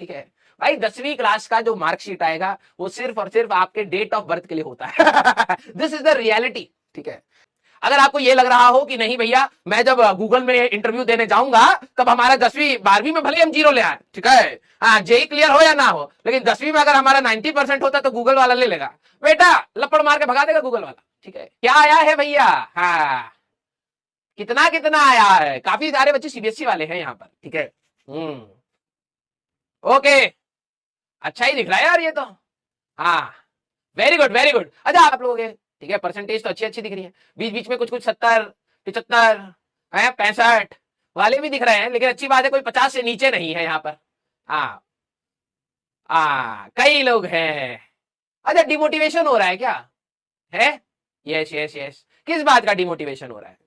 ठीक है भाई, 10वीं क्लास का जो मार्कशीट आएगा वो सिर्फ और सिर्फ आपके डेट ऑफ बर्थ के लिए होता है। दिस इज द रियलिटी, ठीक है। अगर आपको ये लग रहा हो कि नहीं भैया, मैं जब गूगल में इंटरव्यू देने जाऊंगा तब हमारा 10वीं 12वीं में भले हम 0 ले आए, ठीक है, हाँ जेई क्लियर हो या ना हो, लेकिन 10वीं में अगर हमारा 90% होता तो गूगल वाला ले लेगा, बेटा लपड़ मार के भगा देगा गूगल वाला, ठीक है। क्या आया है भैया, हाँ कितना कितना आया है, काफी सारे बच्चे सीबीएसई वाले हैं यहाँ पर, ठीक है। ओके, अच्छा ही दिख रहा है यार ये तो, हाँ वेरी गुड वेरी गुड। अच्छा आप लोग, ठीक है, परसेंटेज तो अच्छी अच्छी दिख रही है, बीच बीच में कुछ कुछ 70 75 है, 65 वाले भी दिख रहे हैं, लेकिन अच्छी बात है कोई 50 से नीचे नहीं है यहाँ पर। हाँ कई लोग हैं। अच्छा डिमोटिवेशन हो रहा है क्या, है? यस यस यस, किस बात का डिमोटिवेशन हो रहा है?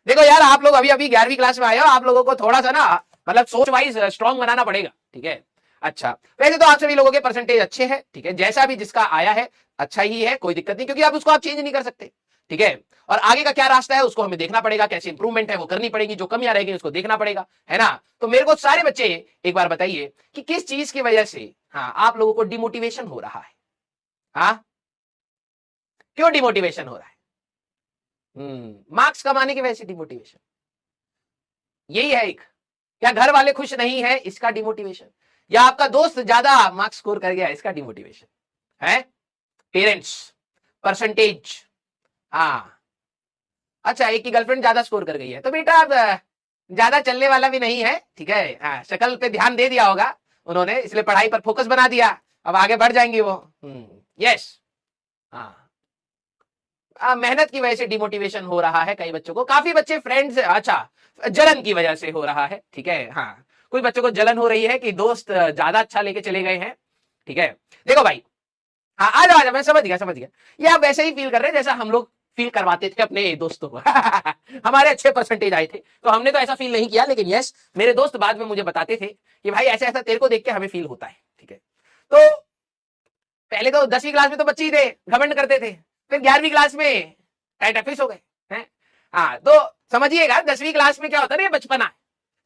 देखो यार, आप लोग अभी अभी 11वीं क्लास में आए हो, आप लोगों को थोड़ा सा ना मतलब सोच वाइज स्ट्रॉन्ग बनाना पड़ेगा, ठीक है। अच्छा वैसे तो आप सभी लोगों के परसेंटेज अच्छे हैं, ठीक है, जैसा भी जिसका आया है अच्छा ही है, कोई दिक्कत नहीं, क्योंकि आप उसको आप चेंज नहीं कर सकते, ठीक है। और आगे का क्या रास्ता है उसको हमें देखना पड़ेगा, कैसे इंप्रूवमेंट है वो करनी पड़ेगी, जो कमियां रहेगी उसको देखना पड़ेगा, है ना। तो मेरे को सारे बच्चे एक बार बताइए कि किस चीज की वजह से हाँ आप लोगों को डिमोटिवेशन हो रहा है, हाँ क्यों डिमोटिवेशन हो रहा है? मार्क्स कमाने की वजह से डिमोटिवेशन, यही है एक, क्या घर वाले खुश नहीं है इसका डिमोटिवेशन, या आपका दोस्त ज्यादा मार्क्स स्कोर कर गया इसका डिमोटिवेशन है, पेरेंट्स, परसेंटेज, हाँ अच्छा एक की गर्लफ्रेंड ज्यादा स्कोर कर गई है तो बेटा अब ज्यादा चलने वाला भी नहीं है, ठीक है, हाँ शक्ल पे ध्यान दे दिया होगा उन्होंने, इसलिए पढ़ाई पर फोकस बना दिया, अब आगे बढ़ जाएंगे वो। यस, हाँ मेहनत की वजह से डिमोटिवेशन हो रहा है कई बच्चों को, काफी बच्चे फ्रेंड्स, अच्छा जलन की वजह से हो रहा है, ठीक है, हाँ कुछ बच्चों को जलन हो रही है कि दोस्त ज्यादा अच्छा लेके चले गए हैं, ठीक है। देखो भाई, हाँ आ जाओ, मैं समझ गया, ये आप वैसे ही फील कर रहे हैं जैसा हम लोग फील करवाते थे अपने दोस्तों को। हमारे अच्छे परसेंटेज आए थे तो हमने तो ऐसा फील नहीं किया, लेकिन यस मेरे दोस्त बाद में मुझे बताते थे कि भाई ऐसा ऐसा तेरे को देख के हमें फील होता है, ठीक है। तो पहले तो 10वीं क्लास में तो बच्चे ही थे, घमंड करते थे, फिर 11वीं क्लास में टाइट ऑफिस हो गए हैं, हाँ तो समझिएगा 10वीं क्लास में क्या होता है ना, ये बचपना है,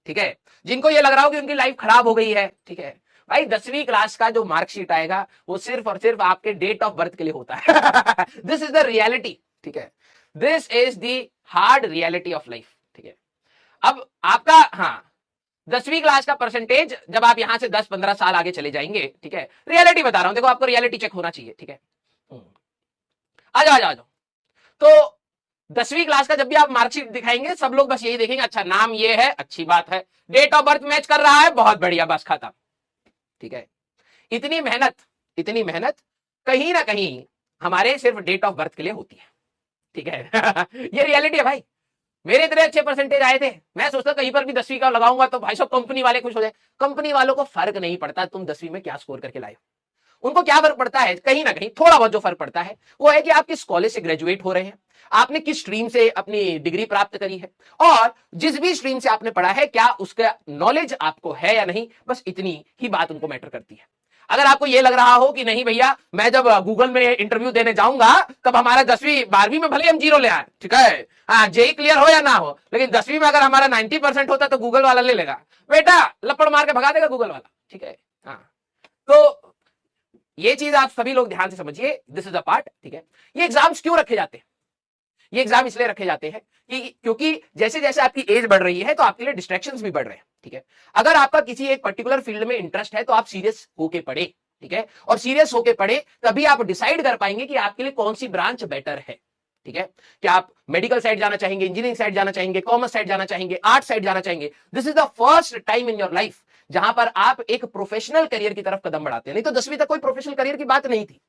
ठीक है। जिनको ये लग रहा हो कि उनकी लाइफ खराब हो गई है, ठीक है भाई, 10वीं क्लास का जो मार्कशीट आएगा वो सिर्फ और सिर्फ आपके डेट ऑफ बर्थ के लिए होता है। दिस इज द रियलिटी, ठीक है, this is the hard reality of life, ठीक है। अब आपका हाँ 10वीं क्लास का परसेंटेज जब आप यहां से 10-15 साल आगे चले जाएंगे, ठीक है, रियलिटी बता रहा हूं, देखो आपको रियलिटी चेक होना चाहिए, ठीक है। आ जाओ तो 10वीं क्लास का जब भी आप मार्कशीट दिखाएंगे सब लोग बस यही देखेंगे, अच्छा नाम ये है, अच्छी बात है, डेट ऑफ बर्थ मैच कर रहा है, बहुत बढ़िया, बस खत्म, ठीक है। इतनी मेहनत कहीं ना कहीं हमारे सिर्फ डेट ऑफ बर्थ के लिए होती है, ठीक है। ये रियलिटी है भाई, मेरे इतने अच्छे परसेंटेज आए थे, मैं सोचता कहीं पर भी 10वीं का लगाऊंगा तो भाई सब कंपनी वाले खुश हो जाए, कंपनी वालों को फर्क नहीं पड़ता तुम 10वीं में क्या स्कोर करके लाए हो, उनको क्या फर्क पड़ता है, कहीं ना कहीं थोड़ा बहुत जो फर्क पड़ता है वो है कि आप किस कॉलेज से ग्रेजुएट हो रहे हैं, आपने किस स्ट्रीम से अपनी डिग्री प्राप्त करी है, और जिस भी स्ट्रीम से आपने पढ़ा है क्या उसका नॉलेज आपको है या नहीं, बस इतनी ही बात उनको मैटर करती है। अगर आपको यह लग रहा हो कि नहीं भैया, मैं जब गूगल में इंटरव्यू देने जाऊंगा तब हमारा 10वीं 12वीं में भले हम 0 ले आए, ठीक है, हाँ जेई क्लियर हो या ना हो, लेकिन 10वीं में अगर हमारा 90% होता तो गूगल वाला ले लेगा, बेटा लपड़ मार के भगा देगा गूगल वाला, ठीक है। हाँ तो ये चीज आप सभी लोग ध्यान से समझिए, दिस इज अ पार्ट, ठीक है। ये एग्जाम्स क्यों रखे जाते हैं, ये एग्जाम इसलिए रखे जाते हैं कि क्योंकि जैसे जैसे आपकी एज बढ़ रही है तो आपके लिए डिस्ट्रैक्शंस भी बढ़ रहे हैं, ठीक है। अगर आपका किसी एक पर्टिकुलर फील्ड में इंटरेस्ट है तो आप सीरियस होके पढ़े, ठीक है, और सीरियस होके पढ़े तभी आप डिसाइड कर पाएंगे कि आपके लिए कौन सी ब्रांच बेटर है, ठीक है। क्या आप मेडिकल साइड जाना चाहेंगे, इंजीनियरिंग साइड जाना चाहेंगे, कॉमर्स साइड जाना चाहेंगे, आर्ट साइड जाना चाहेंगे, this is the first time in your life जहां पर आप एक प्रोफेशनल करियर की तरफ कदम बढ़ाते हैं, नहीं तो 10वीं तक कोई प्रोफेशनल करियर की बात नहीं थी।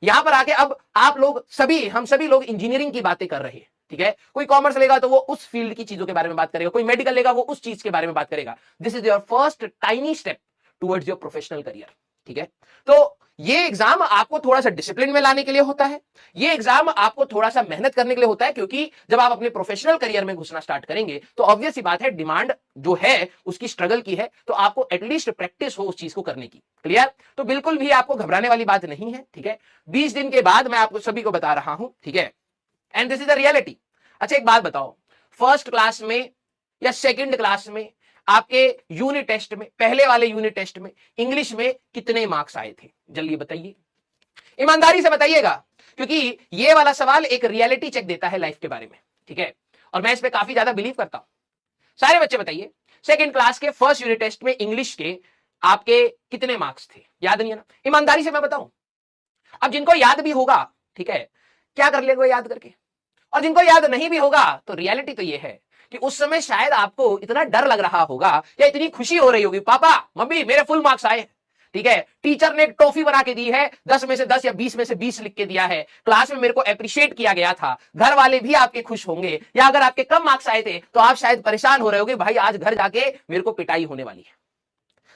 यहां पर आके अब आप लोग सभी, हम सभी लोग इंजीनियरिंग की बातें कर रहे हैं, ठीक है। कोई कॉमर्स लेगा तो वो उस फील्ड की चीजों के बारे में बात करेगा, कोई मेडिकल लेगा वो उस चीज के बारे में बात करेगा। This is your first tiny step towards your professional career, ठीक है। तो ये एग्जाम आपको थोड़ा सा डिसिप्लिन में लाने के लिए होता है, ये एग्जाम आपको थोड़ा सा मेहनत करने के लिए होता है, क्योंकि जब आप अपने प्रोफेशनल करियर में घुसना स्टार्ट करेंगे तो ऑब्वियस सी बात है डिमांड जो है उसकी स्ट्रगल की है, तो आपको एटलीस्ट प्रैक्टिस हो उस चीज को करने की। क्लियर? तो बिल्कुल भी आपको घबराने वाली बात नहीं है, ठीक है। 20 दिन के बाद मैं आपको सभी को बता रहा हूं, ठीक है, and this is the reality. अच्छा एक बात बताओ, फर्स्ट क्लास में या सेकंड क्लास में आपके यूनिट टेस्ट में, पहले वाले यूनिट टेस्ट में इंग्लिश में कितने मार्क्स आए थे? जल्दी बताइए, ईमानदारी से बताइएगा, क्योंकि ये वाला सवाल एक रियलिटी चेक देता है लाइफ के बारे में, ठीक है? और मैं इस पे काफी ज्यादा बिलीव करता हूं। सारे बच्चे बताइए, सेकंड क्लास के फर्स्ट यूनिट टेस्ट में इंग्लिश के आपके कितने मार्क्स थे? याद नहीं है ना? ईमानदारी से मैं बताऊं, अब जिनको याद भी होगा, ठीक है, क्या कर लेंगे याद करके, और जिनको याद नहीं भी होगा, तो रियलिटी तो ये है कि उस समय शायद आपको इतना डर लग रहा होगा या इतनी खुशी हो रही होगी, पापा मम्मी मेरे फुल मार्क्स आए, ठीक है, टीचर ने एक टॉफी बना के दी है, 10 में से 10 या 20 में से 20 लिख के दिया है, क्लास में मेरे को अप्रिशिएट किया गया था, घर वाले भी आपके खुश होंगे। या अगर आपके कम मार्क्स आए थे तो आप शायद परेशान हो रहे होगे, भाई आज घर जाके मेरे को पिटाई होने वाली है।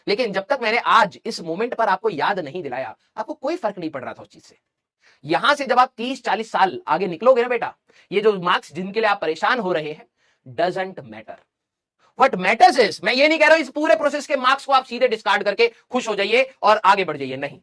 लेकिन जब तक मैंने आज इस मोमेंट पर आपको याद नहीं दिलाया, आपको कोई फर्क नहीं पड़ रहा था उस चीज से। यहां से जब आप 30-40 साल आगे निकलोगे ना बेटा, ये जो मार्क्स जिनके लिए आप परेशान हो रहे हैं, doesn't matter. What matters is, मैं ये नहीं कह रहा हूं इस पूरे प्रोसेस के मार्क्स को आप सीधे डिस्कार्ड करके खुश हो जाइए और आगे बढ़ जाइए, नहीं।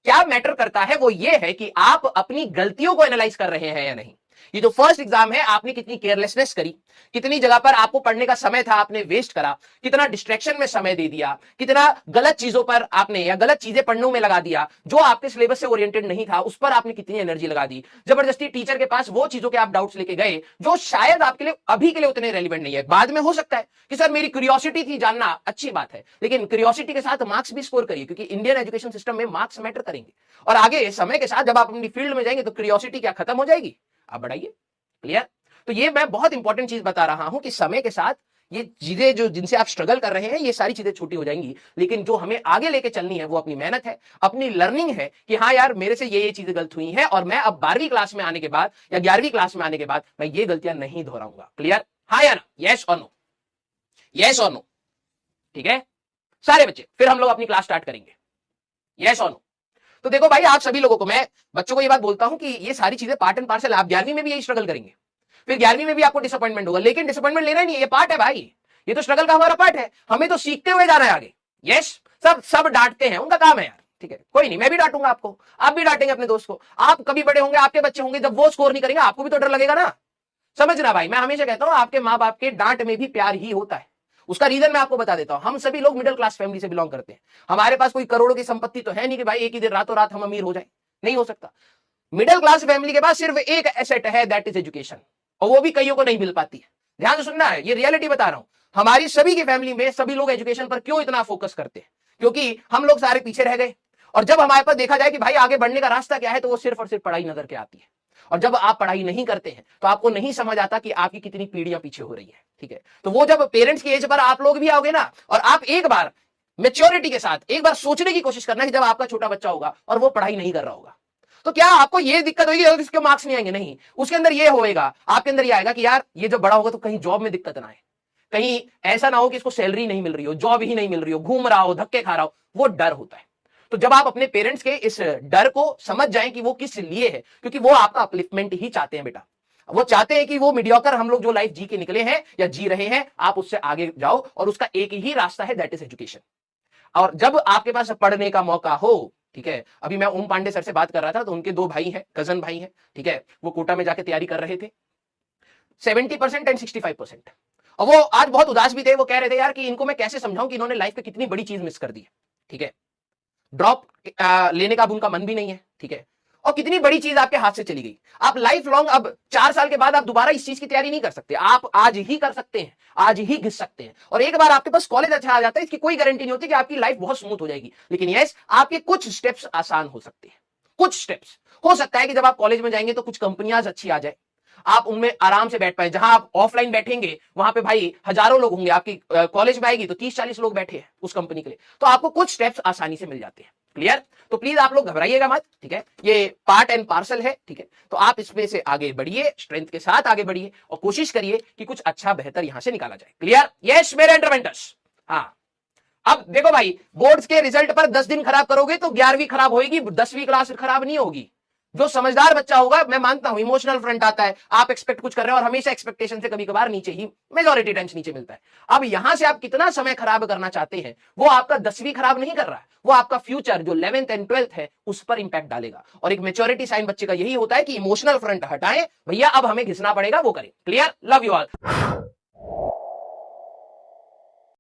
क्या मैटर करता है वो ये है कि आप अपनी गलतियों को एनालाइज कर रहे हैं या नहीं। ये जो फर्स्ट एग्जाम है, आपने कितनी केयरलेसनेस करी, कितनी जगह पर आपको पढ़ने का समय था आपने वेस्ट करा, कितना डिस्ट्रैक्शन में समय दे दिया, कितना गलत चीजों पर आपने या गलत चीजें पढ़ने में लगा दिया जो आपके सिलेबस से ओरिएंटेड नहीं था, उस पर आपने कितनी एनर्जी लगा दी, जबरदस्ती टीचर के पास वो चीजों के आप डाउट्स लेके गए जो शायद आपके लिए अभी के लिए उतने रेलिवेंट नहीं है। बाद में हो सकता है कि सर मेरी क्यूरियोसिटी थी जानना, अच्छी बात है, लेकिन क्यूरियोसिटी के साथ मार्क्स भी स्कोर करिए, क्योंकि इंडियन एजुकेशन सिस्टम में मार्क्स मैटर करेंगे। और आगे समय के साथ जब आप अपनी फील्ड में जाएंगे तो क्यूरियोसिटी क्या खत्म हो जाएगी? आप बढ़ाइए। क्लियर? तो ये मैं बहुत इंपॉर्टेंट चीज बता रहा हूं कि समय के साथ ये चीजें जो जिनसे आप स्ट्रगल कर रहे हैं, ये सारी चीजें छोटी हो जाएंगी, लेकिन जो हमें आगे लेके चलनी है वो अपनी मेहनत है, अपनी लर्निंग है कि हाँ यार मेरे से ये चीजें गलत हुई हैं और मैं अब 12वीं क्लास में आने के बाद या 11वीं क्लास में आने के बाद मैं ये गलतियां नहीं दोहराऊंगा। क्लियर? हाँ या ना? यस और नो? यस और नो? ठीक है सारे बच्चे, फिर हम लोग अपनी क्लास स्टार्ट करेंगे। यस और नो? तो देखो भाई, आप सभी लोगों को, मैं बच्चों को ये बात बोलता हूं कि ये सारी चीजें पार्ट एंड पार्सल, आप 11वीं में भी यही स्ट्रगल करेंगे, फिर 11वीं में भी आपको डिसअपॉइंटमेंट होगा, लेकिन डिसअपॉइंटमेंट लेना ही नहीं, ये पार्ट है भाई, ये तो स्ट्रगल का हमारा पार्ट है, हमें तो सीखते हुए जाना है आगे। यस, सब डांटते हैं, उनका काम है यार, ठीक है, कोई नहीं, मैं भी डांटूंगा आपको, आप भी डांटेंगे अपने दोस्त को, आप कभी बड़े होंगे, आपके बच्चे होंगे, जब वो स्कोर नहीं करेंगे आपको भी तो डर लगेगा ना। समझना भाई, मैं हमेशा कहता हूं आपके माँ बाप के डांट में भी प्यार ही होता है। उसका रीजन मैं आपको बता देता हूं, हम सभी लोग मिडिल क्लास फैमिली से बिलोंग करते हैं, हमारे पास कोई करोड़ों की संपत्ति तो है नहीं कि भाई एक ही दिन रातों रात हम अमीर हो जाए, नहीं हो सकता। मिडिल क्लास फैमिली के पास सिर्फ एक एसेट है, दैट इज एजुकेशन, और वो भी कईयों को नहीं मिल पाती है। ध्यान से सुनना है, ये रियलिटी बता रहा हूं। हमारी सभी की फैमिली में सभी लोग एजुकेशन पर क्यों इतना फोकस करते हैं? क्योंकि हम लोग सारे पीछे रह गए, और जब हमारे पास देखा जाए कि भाई आगे बढ़ने का रास्ता क्या है, तो वो सिर्फ और सिर्फ पढ़ाई नजर के आती है। और जब आप पढ़ाई नहीं करते हैं तो आपको नहीं समझ आता कि आपकी कितनी पीढ़ियां पीछे हो रही है, ठीक है? तो वो जब पेरेंट्स की एज पर आप लोग भी आओगे ना, और आप एक बार मैच्योरिटी के साथ एक बार सोचने की कोशिश करना कि जब आपका छोटा बच्चा होगा और वो पढ़ाई नहीं कर रहा होगा, तो क्या आपको ये दिक्कत होगी कि इसके मार्क्स नहीं आएंगे? नहीं, उसके अंदर ये होएगा, आपके अंदर ये आएगा कि यार ये जब बड़ा होगा तो कहीं जॉब में दिक्कत ना आए, कहीं ऐसा ना हो कि इसको सैलरी नहीं मिल रही हो, जॉब ही नहीं मिल रही हो, घूम रहा हो, धक्के खा रहा हो, वो डर होता है। तो जब आप अपने पेरेंट्स के इस डर को समझ जाएं कि वो किस लिए है, क्योंकि वो आपका अपलिफ्टमेंट ही चाहते हैं बेटा, वो चाहते हैं कि वो मीडियोकर हम लोग जो लाइफ जी के निकले हैं या जी रहे हैं, आप उससे आगे जाओ, और उसका एक ही रास्ता है, दैट इज एजुकेशन। और जब आपके पास पढ़ने का मौका हो, ठीक है, अभी मैं ओम पांडे सर से बात कर रहा था, तो उनके 2 भाई हैं, कजन भाई हैं, ठीक है, वो कोटा में जाके तैयारी कर रहे थे, 70% एंड 65%, और वो आज बहुत उदास भी थे। वो कह रहे थे यार कि इनको मैं कैसे समझाऊं कि इन्होंने लाइफ में कितनी बड़ी चीज मिस कर दी है, ठीक है, ड्रॉप लेने का अब उनका मन भी नहीं है, ठीक है, और कितनी बड़ी चीज आपके हाथ से चली गई। आप लाइफ लॉन्ग, अब 4 साल के बाद आप दोबारा इस चीज की तैयारी नहीं कर सकते, आप आज ही कर सकते हैं, आज ही घिस सकते हैं, और एक बार आपके पास कॉलेज अच्छा आ जाता है, इसकी कोई गारंटी नहीं होती कि आपकी लाइफ बहुत स्मूथ हो जाएगी, लेकिन यस, आपके कुछ स्टेप्स आसान हो सकते हैं, कुछ स्टेप्स हो सकता है कि जब आप कॉलेज में जाएंगे तो कुछ कंपनियां अच्छी आ जाए, आप उनमें आराम से बैठ पाए। जहां आप ऑफलाइन बैठेंगे वहां पे भाई हजारों लोग होंगे, आपकी कॉलेज में आएगी तो 30-40 लोग बैठे हैं उस कंपनी के लिए, तो आपको कुछ स्टेप्स आसानी से मिल जाते हैं। क्लियर? तो प्लीज आप लोग घबराइएगा मत, ठीक है, ये पार्ट एंड पार्सल है, ठीक है, तो आप इसमें से आगे बढ़िए, स्ट्रेंथ के साथ आगे बढ़िए, और कोशिश करिए कि कुछ अच्छा बेहतर यहां से निकाला जाए। क्लियर? यस मेरे इंटरवेंटर्स। हाँ, अब देखो भाई, बोर्ड्स के रिजल्ट पर 10 दिन खराब करोगे तो 11वीं खराब होगी, 10वीं क्लास खराब नहीं होगी। जो समझदार बच्चा होगा, मैं मानता हूं इमोशनल फ्रंट आता है, आप एक्सपेक्ट कुछ कर रहे हो, और हमेशा एक्सपेक्टेशन से कभी कभार नीचे ही, मेजॉरिटी टाइम्स नीचे मिलता है। अब यहां से आप कितना समय खराब करना चाहते हैं, वो आपका 10वीं खराब नहीं कर रहा है, वो आपका फ्यूचर जो 11th एंड 12th है उस पर इंपैक्ट डालेगा। और एक मेच्योरिटी साइन बच्चे का यही होता है कि इमोशनल फ्रंट हटाएं, भैया अब हमें घिसना पड़ेगा, वो करें। क्लियर? Love you all.